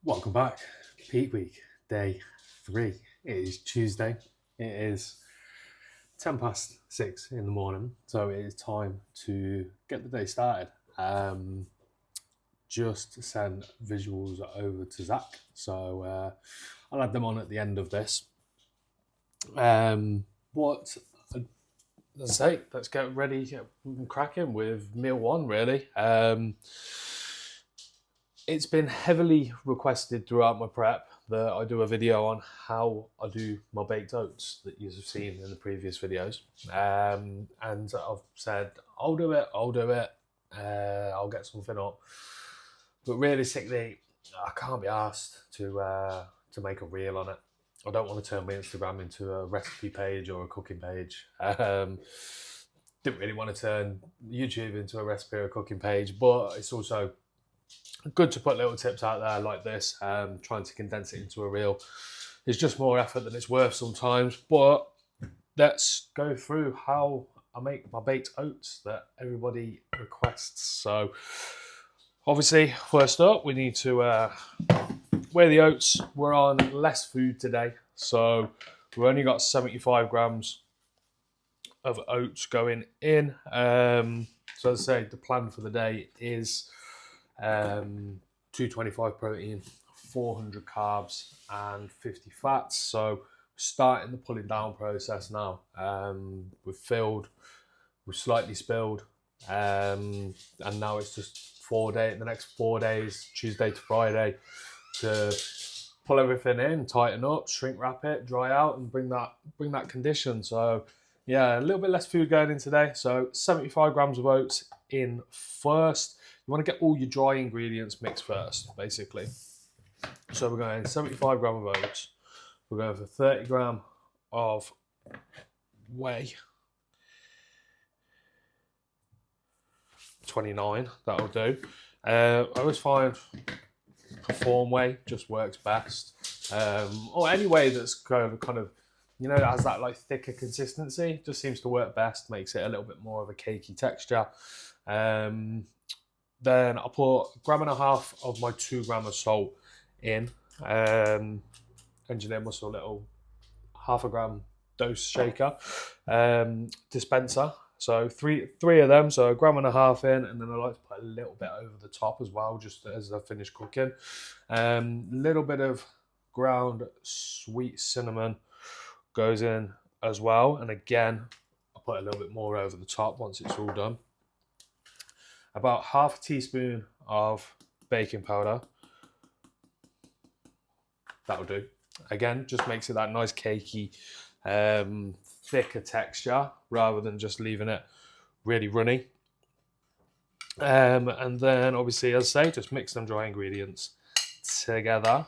Welcome back. Peak week, day 3. It is Tuesday. It is 6:10 in the morning, so it is time to get the day started. Just send visuals over to Zach, so I'll add them on at the end of this. What let's say, let's get ready, get cracking with meal one. Really, it's been heavily requested throughout my prep that I do a video on how I do my baked oats that you've seen in the previous videos. And I've said, I'll do it, I'll get something up. But realistically, I can't be asked to make a reel on it. I don't want to turn my Instagram into a recipe page or a cooking page. Didn't really want to turn YouTube into a recipe or a cooking page, but it's also good to put little tips out there like this. Trying to condense it into a reel is just more effort than it's worth sometimes. But let's go through how I make my baked oats that everybody requests. So obviously, first up, we need to weigh the oats. We're on less food today, so we've only got 75 grams of oats going in. So as I say, the plan for the day is 225 protein, 400 carbs, and 50 fats. So starting the pulling down process now. We've filled, we've slightly spilled, and now it's just the next 4 days, Tuesday to Friday, to pull everything in, tighten up, shrink wrap it, dry out, and bring that condition. So yeah, a little bit less food going in today. So 75 grams of oats in first. You want to get all your dry ingredients mixed first, basically. So we're going 75 grams of oats. We're going for 30 grams of whey. 29, that'll do. I always find Perform whey just works best. Or any whey that's kind of, you know, that has that like thicker consistency, just seems to work best, makes it a little bit more of a cakey texture. Then I'll put 1.5 grams of my 2 grams of salt in. Engineer muscle little 0.5 gram dose shaker dispenser. So three of them, so 1.5 grams in, and then I like to put a little bit over the top as well, just as I finish cooking. Little bit of ground sweet cinnamon goes in as well, and again, I'll put a little bit more over the top once it's all done. About 1/2 teaspoon of baking powder. That'll do. Again, just makes it that nice cakey, thicker texture rather than just leaving it really runny. And then obviously, as I say, just mix them dry ingredients together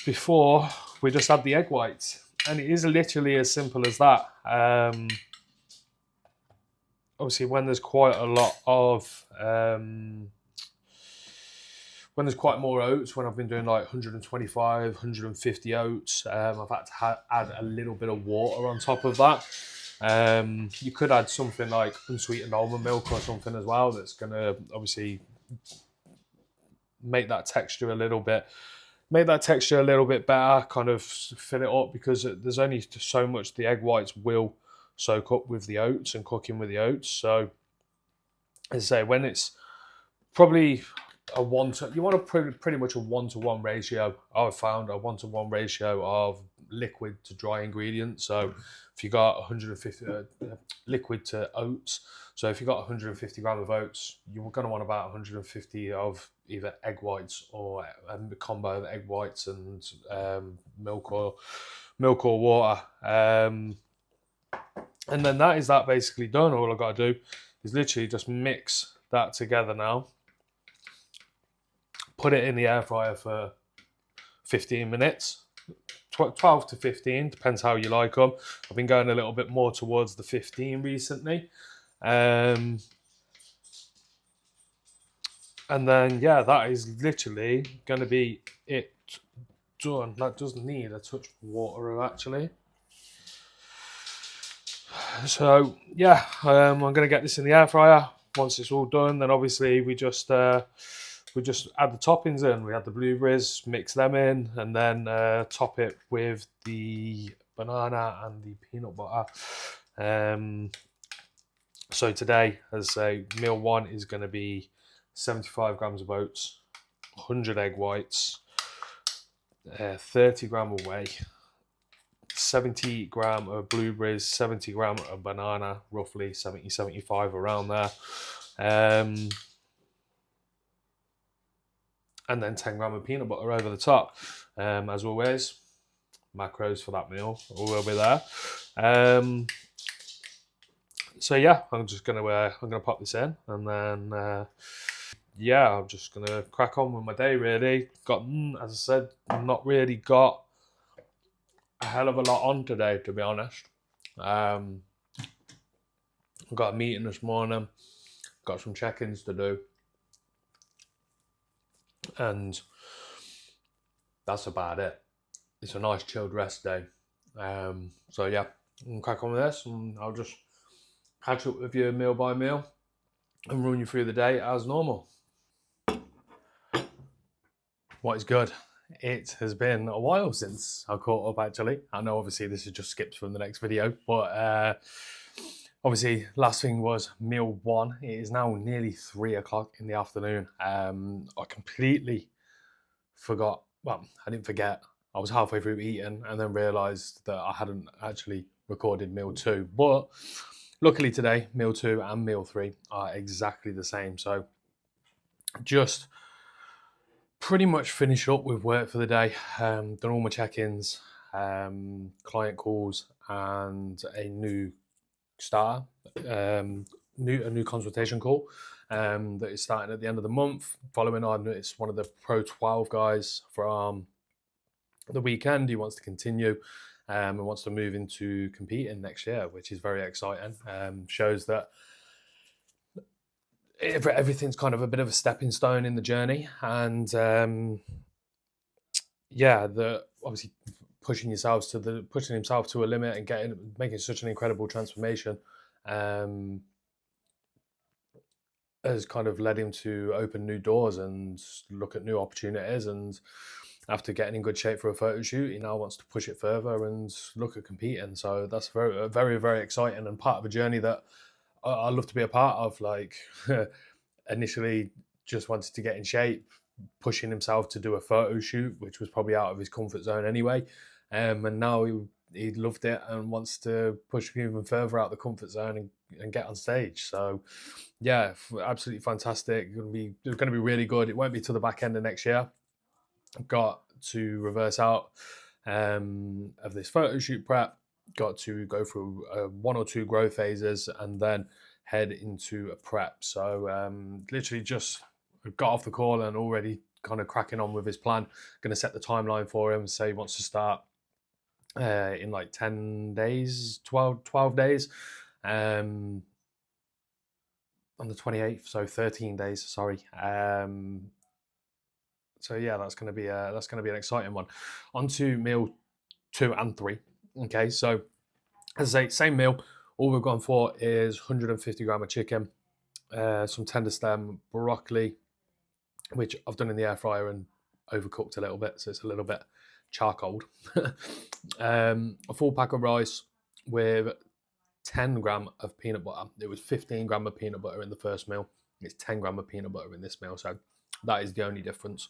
before we just add the egg whites. And it is literally as simple as that. Obviously, when there's quite a lot of when there's quite more oats, when I've been doing like 125, 150 oats, I've had to add a little bit of water on top of that. You could add something like unsweetened almond milk or something as well. That's going to obviously make that texture a little bit better, kind of fill it up, because there's only so much the egg whites will soak up with the oats and cooking with the oats. So as I say, when it's probably you want pretty much a 1-to-1 ratio. I've found a 1-to-1 ratio of liquid to dry ingredients. So if you got 150 liquid to oats, so if you got 150 grams of oats, you're going to want about 150 of either egg whites or a combo of egg whites and milk or water. And then that is that basically done. All I've got to do is literally just mix that together now. Put it in the air fryer for 15 minutes, 12 to 15, depends how you like them. I've been going a little bit more towards the 15 recently. And then, yeah, that is literally going to be it done. That does need a touch of water, actually. So, yeah, I'm going to get this in the air fryer. Once it's all done, then obviously we just we just add the toppings in. We add the blueberries, mix them in, and then top it with the banana and the peanut butter. So today, as I say, meal one is going to be 75 grams of oats, 100 egg whites, 30 gram of whey, 70 gram of blueberries, 70 gram of banana, roughly 70, 75 around there. And then 10 gram of peanut butter over the top. As always, macros for that meal will be there. So yeah, I'm gonna pop this in, and then yeah, I'm just gonna crack on with my day. Really, as I said, not really got a hell of a lot on today, to be honest. I've got a meeting this morning, got some check-ins to do, and that's about it. It's a nice chilled rest day. So yeah, I'm crack on with this, and I'll just catch up with you meal by meal and run you through the day as normal. What is good? It has been a while since I caught up, actually. I know obviously this is just skips from the next video, but obviously last thing was meal one. It is now nearly 3 o'clock in the afternoon. I completely forgot. Well, I didn't forget. I was halfway through eating and then realised that I hadn't actually recorded meal two. But luckily today, meal two and meal three are exactly the same. So just pretty much finished up with work for the day. Done all my check-ins, client calls, and a new starter, a new consultation call that is starting at the end of the month. Following on, it's one of the Pro 12 guys from the weekend. He wants to continue and wants to move into competing next year, which is very exciting. Shows that everything's kind of a bit of a stepping stone in the journey, and yeah, obviously pushing himself to a limit and making such an incredible transformation has kind of led him to open new doors and look at new opportunities. And after getting in good shape for a photo shoot, he now wants to push it further and look at competing. So that's very, very, very exciting and part of a journey that I love to be a part of. Like initially just wanted to get in shape, pushing himself to do a photo shoot, which was probably out of his comfort zone anyway. And now he loved it and wants to push even further out the comfort zone and get on stage. So yeah, absolutely fantastic. It's going to be really good. It won't be till the back end of next year. I've got to reverse out of this photo shoot prep, got to go through 1 or 2 growth phases and then head into a prep. So literally just got off the call and already kind of cracking on with his plan. Going to set the timeline for him. Say he wants to start in like 10 days, 12 days. On the 28th, so 13 days, sorry. So yeah, that's going to be an exciting one. On to meal 2 and 3. Okay, so as I say, same meal. All we've gone for is 150 gram of chicken, some tender stem broccoli, which I've done in the air fryer and overcooked a little bit, so it's a little bit charcoaled. A full pack of rice with 10 gram of peanut butter. It was 15 gram of peanut butter in the first meal. It's 10 gram of peanut butter in this meal, so that is the only difference.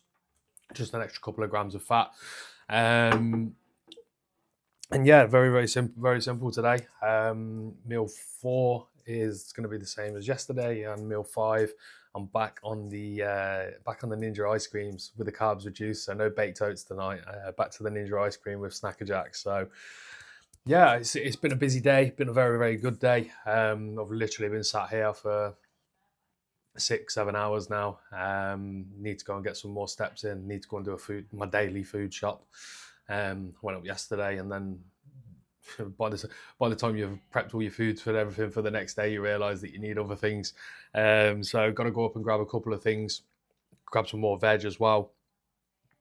Just an extra couple of grams of fat. And yeah, very, very simple today. Meal 4 is going to be the same as yesterday, and meal 5, I'm back on the Ninja ice creams with the carbs reduced. So no baked oats tonight. Back to the Ninja ice cream with Snacker Jacks. So yeah, it's been a busy day. Been a very, very good day. I've literally been sat here for 6-7 hours now. Need to go and get some more steps in. Need to go and do my daily food shop. Went up yesterday, and then by the time you've prepped all your foods for everything for the next day, you realise that you need other things. So got to go up and grab a couple of things, grab some more veg as well,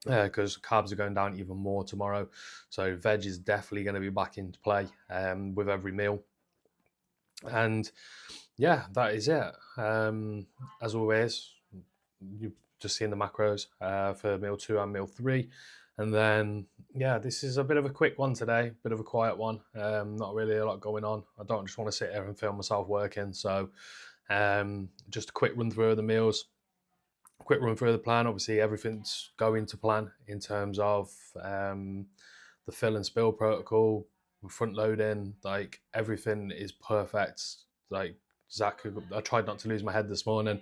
because carbs are going down even more tomorrow. So veg is definitely going to be back into play with every meal. And yeah, that is it. As always, just seeing the macros for meal 2 and meal 3. And then, yeah, this is a bit of a quick one today, bit of a quiet one. Not really a lot going on. I don't just want to sit here and film myself working. So just a quick run through of the meals, quick run through the plan. Obviously, everything's going to plan in terms of the fill and spill protocol, front loading, like everything is perfect. Like Zach, I tried not to lose my head this morning,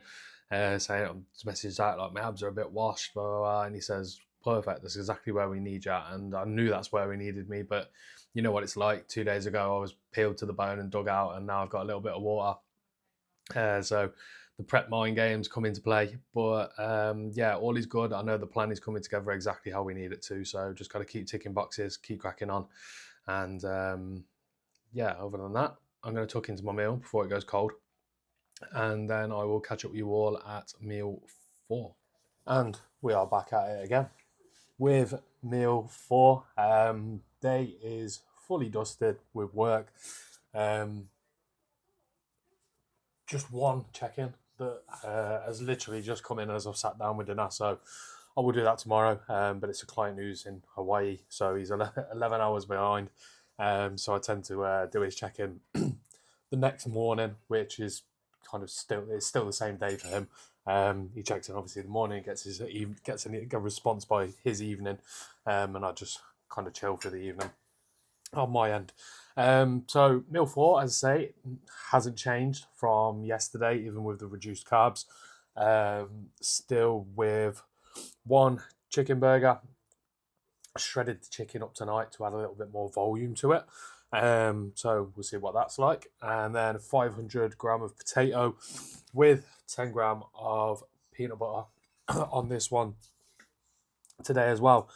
saying, message Zach, like, my abs are a bit washed, blah, blah, blah, and he says, perfect, that's exactly where we need you. And I knew that's where we needed me, but you know what it's like. 2 days ago I was peeled to the bone and dug out, and now I've got a little bit of water. So the prep mind games come into play, but yeah, all is good. I know the plan is coming together exactly how we need it to, so just got to keep ticking boxes, keep cracking on. And yeah, other than that, I'm going to tuck into my meal before it goes cold, and then I will catch up with you all at meal 4. And we are back at it again with meal 4. Day is fully dusted with work. Just one check-in that has literally just come in as I've sat down with dinner, so I will do that tomorrow. But it's a client who's in Hawaii, so he's 11 hours behind. So I tend to do his check-in the next morning, which is kind of still the same day for him. He checks in obviously in the morning, gets a response by his evening, and I just kind of chill for the evening on my end. So meal 4, as I say, hasn't changed from yesterday, even with the reduced carbs. Still with 1 chicken burger, shredded the chicken up tonight to add a little bit more volume to it. So we'll see what that's like. And then 500 gram of potato with 10 gram of peanut butter on this one today as well.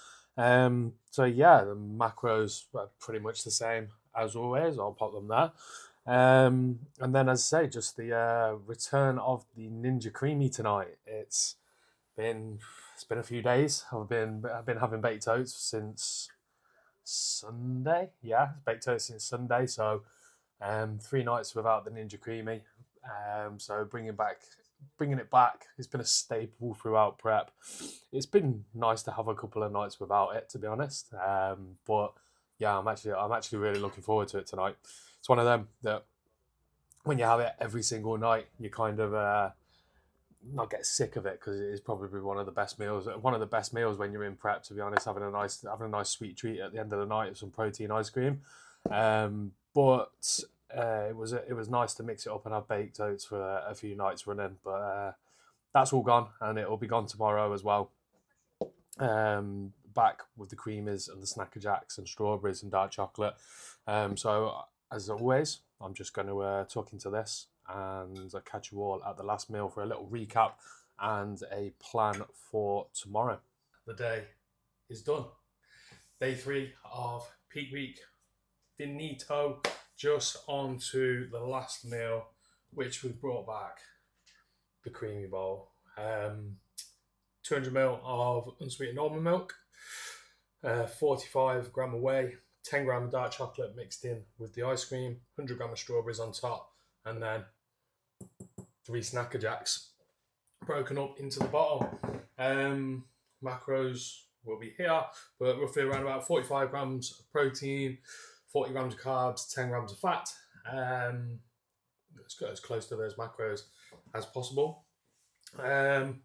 So yeah, the macros are pretty much the same as always. I'll pop them there. And then, as I say, just the return of the Ninja Creamy tonight. It's been a few days. I've been having baked oats since Sunday. Yeah, baked oats since Sunday. So 3 nights without the Ninja Creamy. So bringing it back. It's been a staple throughout prep. It's been nice to have a couple of nights without it, to be honest. But yeah, I'm actually really looking forward to it tonight. It's one of them that when you have it every single night, you kind of not get sick of it, because it is probably one of the best meals when you're in prep, to be honest, having a nice sweet treat at the end of the night of some protein ice cream. But it was nice to mix it up and have baked oats for a few nights running, but that's all gone, and it will be gone tomorrow as well. Back with the creamers and the Snacker Jacks and strawberries and dark chocolate. So as always, I'm just going to tuck into this, and I'll catch you all at the last meal for a little recap and a plan for tomorrow. The day is done. Day 3 of peak week. Finito. Just on to the last meal, which we've brought back the creamy bowl. 200 ml of unsweetened almond milk, 45 gram of whey, 10 gram of dark chocolate mixed in with the ice cream, 100 gram of strawberries on top, and then 3 Snacker Jacks broken up into the bottom. Macros will be here, but roughly around about 45 grams of protein, 40 grams of carbs, 10 grams of fat. Let's go as close to those macros as possible. And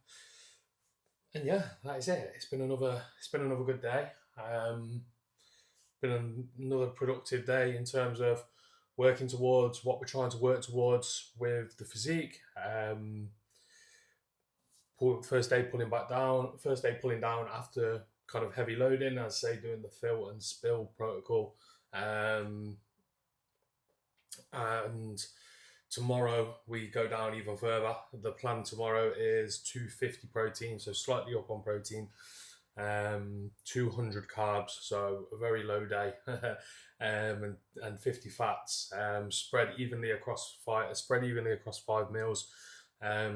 yeah, that is it. It's been another good day. Been another productive day in terms of working towards what we're trying to work towards with the physique. First day pulling down after kind of heavy loading, as I say, doing the fill and spill protocol. And tomorrow we go down even further. The plan tomorrow is 250 protein, so slightly up on protein, 200 carbs, so a very low day, and 50 fats, spread evenly across 5 meals.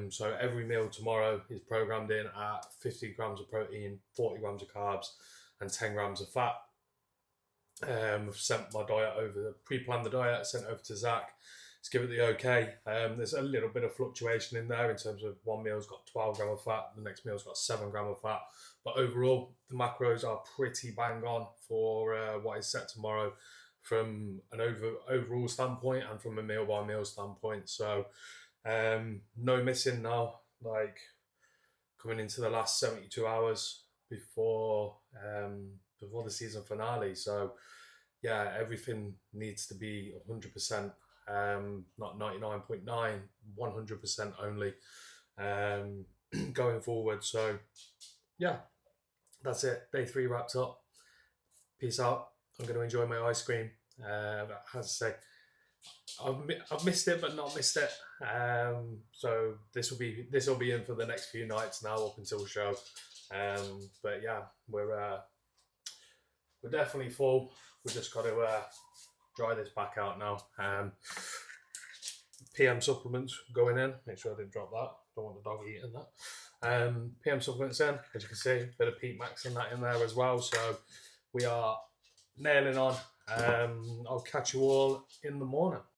So every meal tomorrow is programmed in at 50 grams of protein, 40 grams of carbs, and 10 grams of fat. I've sent my diet over, pre-planned the diet, sent over to Zach. He's to give it the okay. There's a little bit of fluctuation in there in terms of one meal's got 12 gram of fat, the next meal's got 7 gram of fat. But overall, the macros are pretty bang on for what is set tomorrow from an overall standpoint and from a meal by meal standpoint. So no missing now, like coming into the last 72 hours before before the season finale. So yeah, everything needs to be 100%, not 99.9, 100% only going forward. So yeah, that's it. Day 3 wrapped up. Peace out. I'm going to enjoy my ice cream. As I say, I've missed it, but not missed it. So this will be in for the next few nights now up until show. But yeah, we're definitely full. We just got to dry this back out now. PM supplements going in. Make sure I didn't drop that. Don't want the dog eating that. PM supplements in, as you can see, a bit of Peat Max and that in there as well. So we are nailing on. I'll catch you all in the morning.